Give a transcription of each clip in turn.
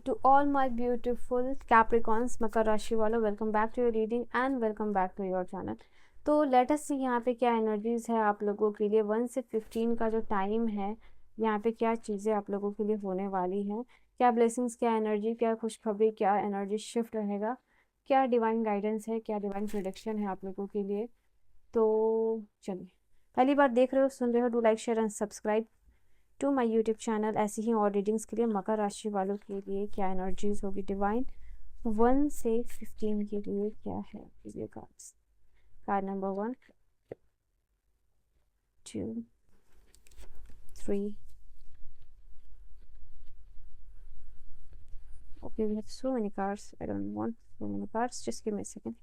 To all my beautiful Capricorns, मकर राशि वालों, welcome back to your reading and welcome back to your channel. तो let us see यहाँ पे क्या एनर्जीज है आप लोगों के लिए। 1 से 15 का जो टाइम है, यहाँ पे क्या चीज़ें आप लोगों के लिए होने वाली हैं, क्या ब्लेसिंग्स, क्या एनर्जी, क्या खुशखबरी, क्या एनर्जी शिफ्ट रहेगा, क्या डिवाइन गाइडेंस है, क्या डिवाइन प्रोडिक्शन है आप लोगों के लिए। तो चलिए, पहली बार देख रहे हो, सुन रहे हो, do like, share and subscribe to my YouTube channel. ऐसी ही और रीडिंग्स के लिए मकर राशि वालों के लिए क्या एनर्जीज होगी डिवाइन 1 से 15 के लिए क्या है। ये cards, card number 1, 2, 3। Okay, we have so many cards. I don't want so many cards. Just give me a second.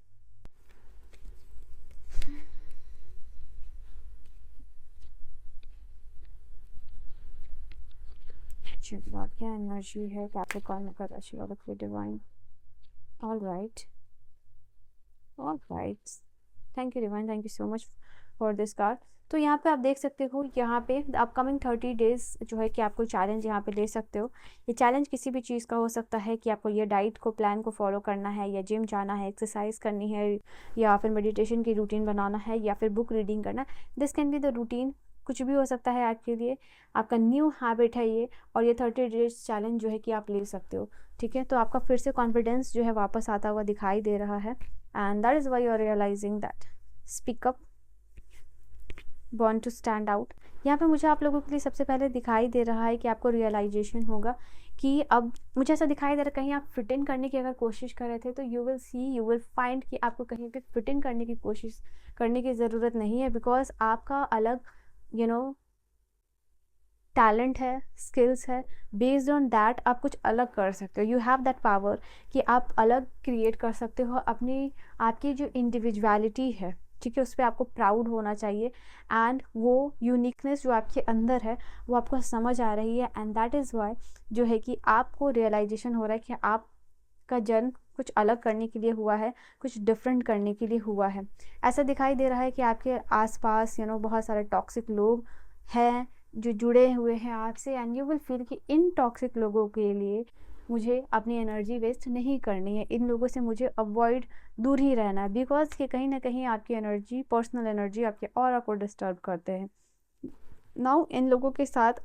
क्या एनर्जी है कैप्रिकॉर्न मकर राशि वालों के divine. All right, all right, thank you divine, thank you so much for this card. तो यहाँ पे आप देख सकते हो, यहाँ पे अपकमिंग 30 डेज जो है कि आपको चैलेंज यहाँ पे ले सकते हो। ये चैलेंज किसी भी चीज़ का हो सकता है कि आपको ये डाइट को, प्लान को फॉलो करना है, या जिम जाना है, एक्सरसाइज करनी है, या फिर मेडिटेशन की रूटीन बनाना है, या फिर बुक रीडिंग करना है। This can be the routine, कुछ भी हो सकता है आपके लिए। आपका न्यू हैबिट है ये, और ये 30 डेज चैलेंज जो है कि आप ले सकते हो। ठीक है, तो आपका फिर से कॉन्फिडेंस जो है वापस आता हुआ दिखाई दे रहा है, and that is why you are realising that speak up, born to stand out. यहाँ पे मुझे आप लोगों के लिए सबसे पहले दिखाई दे रहा है कि आपको रियलाइजेशन होगा कि अब मुझे ऐसा दिखाई दे रहा है, कहीं आप फिट इन करने की अगर कोशिश कर रहे थे तो you will see, you will find कि आपको कहीं पे फिट इन करने की कोशिश करने की ज़रूरत नहीं है, बिकॉज आपका अलग टैलेंट है, स्किल्स है। बेस्ड ऑन दैट आप कुछ अलग कर सकते हो। यू हैव दैट पावर कि आप अलग क्रिएट कर सकते हो अपनी, आपकी जो इंडिविजुअलिटी है, ठीक है, उस पर आपको प्राउड होना चाहिए। एंड वो यूनिकनेस जो आपके अंदर है वो आपको समझ आ रही है, एंड दैट इज़ वाई जो है कि आपको रियलाइजेशन हो रहा है कि आपका जन्म कुछ अलग करने के लिए हुआ है, कुछ डिफरेंट करने के लिए हुआ है। ऐसा दिखाई दे रहा है कि आपके आसपास बहुत सारे टॉक्सिक लोग हैं जो जुड़े हुए हैं आपसे, एंड यू विल फील कि इन टॉक्सिक लोगों के लिए मुझे अपनी एनर्जी वेस्ट नहीं करनी है, इन लोगों से मुझे अवॉइड, दूर ही रहना है, बिकॉज कि कहीं ना कहीं आपकी एनर्जी, पर्सनल एनर्जी, आपके ऑरा को डिस्टर्ब करते हैं। नाउ इन लोगों के साथ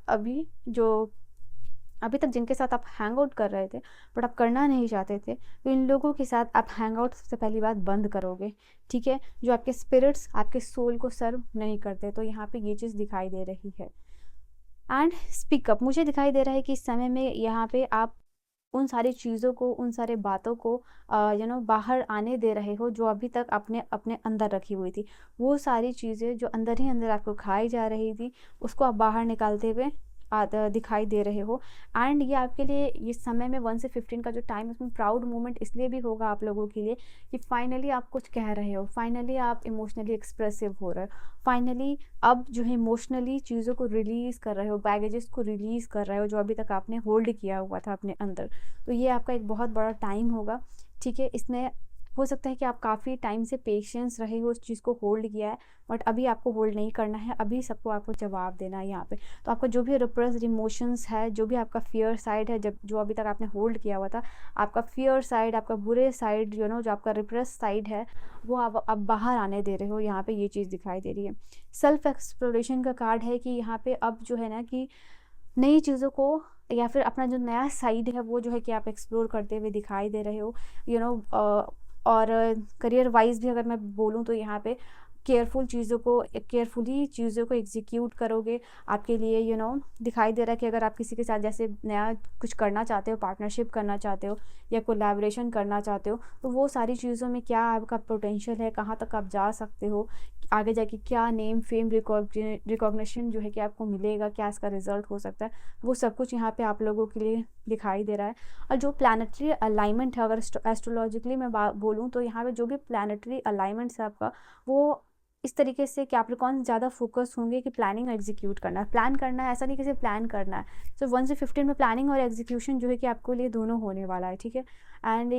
अभी तक जिनके साथ आप हैंग आउट कर रहे थे बट आप करना नहीं चाहते थे, तो इन लोगों के साथ आप हैंग आउट सबसे पहली बात बंद करोगे। ठीक है, जो आपके स्पिरिट्स आपके सोल को सर्व नहीं करते, तो यहाँ पे ये चीज़ दिखाई दे रही है। एंड स्पीकअप, मुझे दिखाई दे रहा है कि इस समय में यहाँ पे आप उन सारी चीज़ों को, उन सारे बातों को बाहर आने दे रहे हो जो अभी तक अपने अपने अंदर रखी हुई थी। वो सारी चीज़ें जो अंदर ही अंदर आपको खाई जा रही थी, उसको आप बाहर निकालते हुए दिखाई दे रहे हो। एंड ये आपके लिए इस समय में 1 से 15 का जो टाइम, उसमें प्राउड मोमेंट इसलिए भी होगा आप लोगों के लिए कि फाइनली आप कुछ कह रहे हो, फाइनली आप इमोशनली एक्सप्रेसिव हो रहे हो, फाइनली अब जो है इमोशनली चीज़ों को रिलीज़ कर रहे हो, बैगेजेस को रिलीज़ कर रहे हो जो अभी तक आपने होल्ड किया हुआ था अपने अंदर। तो ये आपका एक बहुत बड़ा टाइम होगा। ठीक है, इसमें हो सकता है कि आप काफ़ी टाइम से पेशेंस रहे हो, उस चीज़ को होल्ड किया है, बट अभी आपको होल्ड नहीं करना है, अभी सबको आपको जवाब देना है यहाँ पे। तो आपका जो भी रिप्रेस्ड इमोशंस है, जो भी आपका फियर साइड है, जब जो अभी तक आपने होल्ड किया हुआ था, आपका फियर साइड, आपका बुरे साइड, जो आपका रिप्रेस साइड है, वो आप अब बाहर आने दे रहे हो। यहाँ पे ये चीज़ दिखाई दे रही है। सेल्फ एक्सप्लोरेशन का कार्ड है कि यहाँ पे अब जो है ना कि नई चीज़ों को, या फिर अपना जो नया साइड है वो जो है कि आप एक्सप्लोर करते हुए दिखाई दे रहे हो। और करियर वाइज भी अगर मैं बोलूँ तो यहाँ पे केयरफुली चीज़ों को एग्जीक्यूट करोगे। आपके लिए दिखाई दे रहा है कि अगर आप किसी के साथ जैसे नया कुछ करना चाहते हो, पार्टनरशिप करना चाहते हो, या कोलैबोरेशन करना चाहते हो, तो वो सारी चीज़ों में क्या आपका पोटेंशियल है, कहाँ तक आप जा सकते हो, आगे जाके क्या नेम, फेम, रिकॉग्निशन जो है कि आपको मिलेगा, क्या इसका रिजल्ट हो सकता है, वो सब कुछ यहाँ पे आप लोगों के लिए दिखाई दे रहा है। और जो प्लानिटरी अलाइनमेंट है, अगर एस्ट्रोलॉजिकली मैं बोलूँ तो यहाँ पे जो भी प्लानिटरी अलाइनमेंट्स है आपका, वो इस तरीके से कैप्रिकॉर्न ज़्यादा फोकस होंगे कि प्लानिंग और एग्जीक्यूट करना है, प्लान करना है, ऐसा नहीं कि सिर्फ प्लान करना है। सो 1 से 15 में प्लानिंग और एग्जीक्यूशन जो है कि आपको लिए दोनों होने वाला है। ठीक है, एंड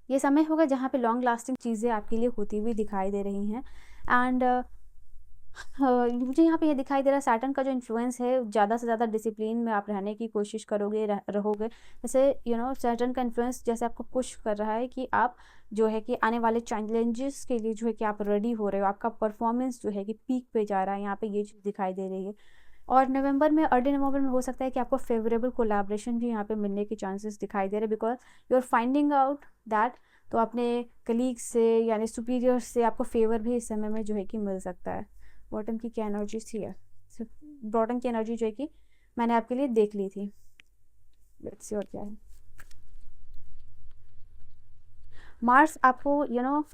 ये समय होगा जहाँ पे लॉन्ग लास्टिंग चीज़ें आपके लिए होती हुई दिखाई दे रही हैं। एंड मुझे यहाँ पे ये दिखाई दे रहा है सैटर्न का जो इन्फ्लुएंस है, ज़्यादा से ज़्यादा डिसिप्लिन में आप रहने की कोशिश करोगे, रहोगे। जैसे सैटर्न का इन्फ्लुएंस जैसे आपको पुश कर रहा है कि आप जो है कि आने वाले चैलेंजेस के लिए जो है कि आप रेडी हो रहे हो, आपका परफॉर्मेंस जो है कि पीक पे जा रहा है, यहाँ पे ये चीज़ दिखाई दे रही है। और नवंबर में, अर्ली नवंबर में हो सकता है कि आपको फेवरेबल कोलैबोरेशन भी यहाँ पे मिलने के चांसेस दिखाई दे रहे हैं, because you are finding out that. तो अपने कलीग से यानी सुपीरियर से आपको फेवर भी इस समय में जो है कि मिल सकता है। बॉटम की क्या एनर्जी थी है, बॉटम की एनर्जी जो है कि मैंने आपके लिए देख ली थी। लेट्स सी और क्या है। मार्स आपको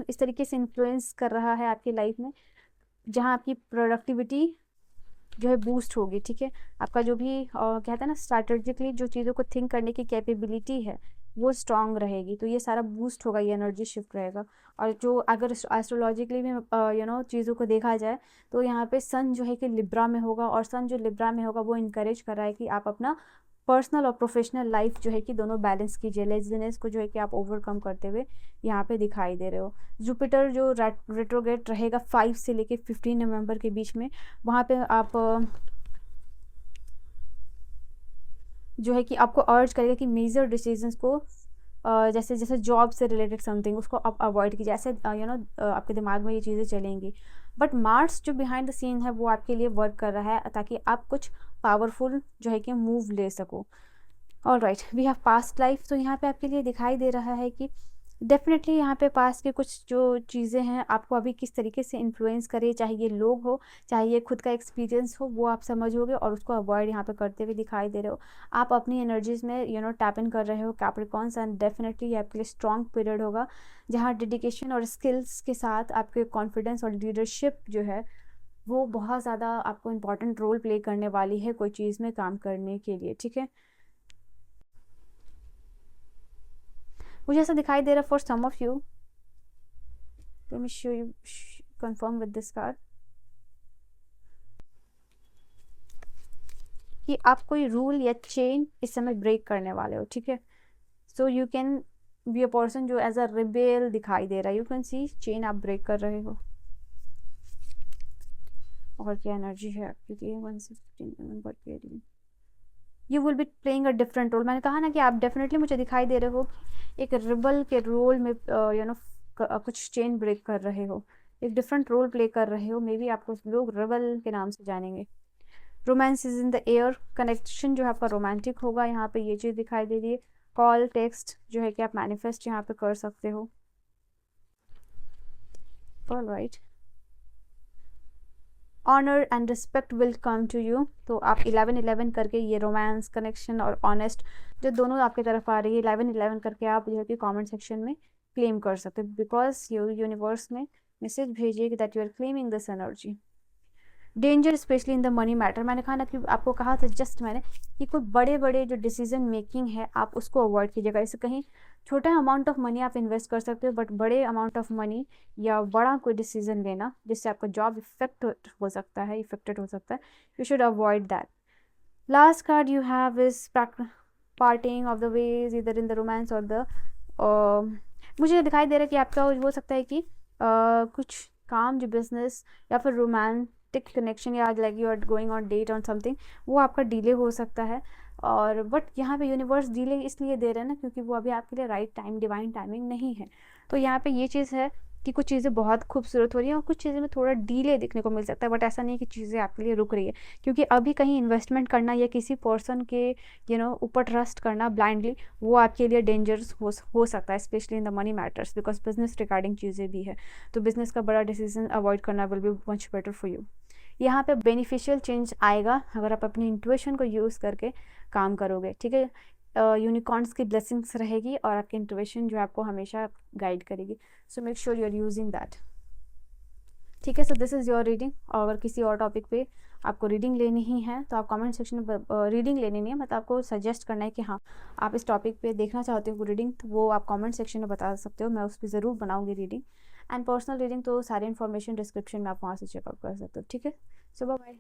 इस तरीके से इन्फ्लुएंस कर रहा है आपकी लाइफ में, जहाँ आपकी प्रोडक्टिविटी जो है बूस्ट होगी, ठीक है। आपका जो भी कहते हैं ना स्ट्रैटेजिकली जो चीज़ों को थिंक करने की कैपेबिलिटी है वो स्ट्रांग रहेगी, तो ये सारा बूस्ट होगा, ये एनर्जी शिफ्ट रहेगा। और जो अगर एस्ट्रोलॉजिकली में चीज़ों को देखा जाए तो यहाँ पे सन जो है कि लिब्रा में होगा, और सन जो लिब्रा में होगा वो इनकरेज कर रहा है कि आप अपना पर्सनल और प्रोफेशनल लाइफ जो है कि दोनों बैलेंस कीजिए। लेजीनेस को जो है कि आप ओवरकम करते हुए यहाँ पे दिखाई दे रहे हो। जुपिटर जो रेट्रोगेट रहेगा 5 से लेके 15 नवंबर के बीच में, वहाँ पे आप जो है कि आपको अर्ज करेगा कि मेजर डिसीजंस को जैसे जैसे जॉब से रिलेटेड समथिंग उसको आप अवॉइड कीजिए, ऐसे आपके दिमाग में ये चीज़ें चलेंगी। बट मार्स जो बिहाइंड द सीन है वो आपके लिए वर्क कर रहा है ताकि आप कुछ पावरफुल जो है कि मूव ले सको। All right, we have past life. तो यहाँ पे आपके लिए दिखाई दे रहा है कि डेफिनेटली यहाँ पे पास्ट के कुछ जो चीज़ें हैं आपको अभी किस तरीके से इन्फ्लुएंस करे, चाहे ये लोग हो चाहे ये खुद का एक्सपीरियंस हो, वो आप समझोगे और उसको अवॉइड यहाँ पे करते हुए दिखाई दे रहे हो। आप अपनी एनर्जीज में टैप इन कर रहे हो कैप्रिकॉर्न्स, एंड डेफिनेटली ये आपके लिए स्ट्रॉन्ग पीरियड होगा, जहाँ डेडिकेशन और स्किल्स के साथ आपके कॉन्फिडेंस और लीडरशिप जो है वो बहुत ज़्यादा आपको इम्पॉर्टेंट रोल प्ले करने वाली है कोई चीज़ में काम करने के लिए, ठीक है। मुझे ऐसा दिखाई दे रहा है for some of you, let me show you, confirm with this card, कि आप कोई रूल या चेन इस समय ब्रेक करने वाले हो, ठीक है। So you can be a person जो एज अ रिबेल दिखाई दे रहा है, यू कैन सी चेन आप ब्रेक कर रहे हो। और क्या एनर्जी है आपकी 116 you will be playing a different role. मैंने कहा ना कि आप डेफिनेटली मुझे दिखाई दे रहे हो कि एक रिबल के रोल में कुछ चेन ब्रेक कर रहे हो, एक डिफरेंट रोल प्ले कर रहे हो। मे बी आपको लोग रिबल के नाम से जानेंगे। Romance is in the air, connection जो है आपका रोमांटिक होगा, यहाँ पे ये चीज़ दिखाई दे रही है। कॉल टेक्स्ट जो है कि आप मैनिफेस्ट यहाँ पे कर सकते हो। Alright, honour and respect will come to you. तो आप 11-11 करके ये रोमांस, कनेक्शन और ऑनेस्ट जो दोनों आपकी तरफ आ रही है, 11-11 करके आप जो है कि कमेंट सेक्शन में क्लेम कर सकते हो, बिकॉज यूनिवर्स में मैसेज भेजिए कि that you are claiming this energy. Danger specially in the money matter, मैंने कहा ना कि आपको कहा था जस्ट मैंने कि कोई बड़े बड़े जो डिसीजन मेकिंग है आप उसको अवॉइड कीजिएगा। इससे कहीं छोटा अमाउंट ऑफ मनी आप इन्वेस्ट कर सकते हो, बट बड़े अमाउंट ऑफ मनी या बड़ा कोई डिसीजन लेना जिससे आपका जॉब इफेक्टेड हो सकता है, you should avoid that. Last card you have is parting of the ways इधर इन द रोमांस और द मुझे दिखाई दे रहा है कि आपका हो सकता है कि कुछ काम जो बिजनेस या फिर रोमांटिक कनेक्शन या like you are going on date on something, वो आपका डिले हो सकता है। और बट यहाँ पे यूनिवर्स डिले इसलिए दे रहे हैं ना क्योंकि वो अभी आपके लिए राइट टाइम, डिवाइन टाइमिंग नहीं है। तो यहाँ पे ये चीज़ है कि कुछ चीज़ें बहुत खूबसूरत हो रही हैं और कुछ चीज़ें में थोड़ा डिले देखने को मिल सकता है, बट ऐसा नहीं है कि चीज़ें आपके लिए रुक रही है, क्योंकि अभी कहीं इन्वेस्टमेंट करना या किसी पर्सन के ऊपर ट्रस्ट करना ब्लाइंडली, वो आपके लिए डेंजरस हो सकता है, specially in the money matters, because business regarding चीज़ें भी है। तो बिजनेस का बड़ा डिसीजन अवॉइड करना will be much better for you. यहाँ पे बेनिफिशियल चेंज आएगा अगर आप अपनी इंट्यूशन को यूज़ करके काम करोगे, ठीक है। यूनिकॉर्न्स की ब्लेसिंग्स रहेगी और आपकी इंट्यूशन जो आपको हमेशा गाइड करेगी, so make sure you are using that, ठीक है। So this is your reading. अगर किसी और टॉपिक पे आपको रीडिंग लेनी ही है तो आप कमेंट सेक्शन में रीडिंग लेनी नहीं है, मतलब आपको सजेस्ट करना है कि हाँ आप इस टॉपिक पे देखना चाहते हो रीडिंग, तो वो आप कमेंट सेक्शन में बता सकते हो, मैं उस पर ज़रूर बनाऊंगी रीडिंग। एंड पर्सनल रीडिंग तो सारी इन्फॉर्मेशन डिस्क्रिप्शन में आप वहाँ से चेकआउट कर सकते हो, ठीक है। सो बाय।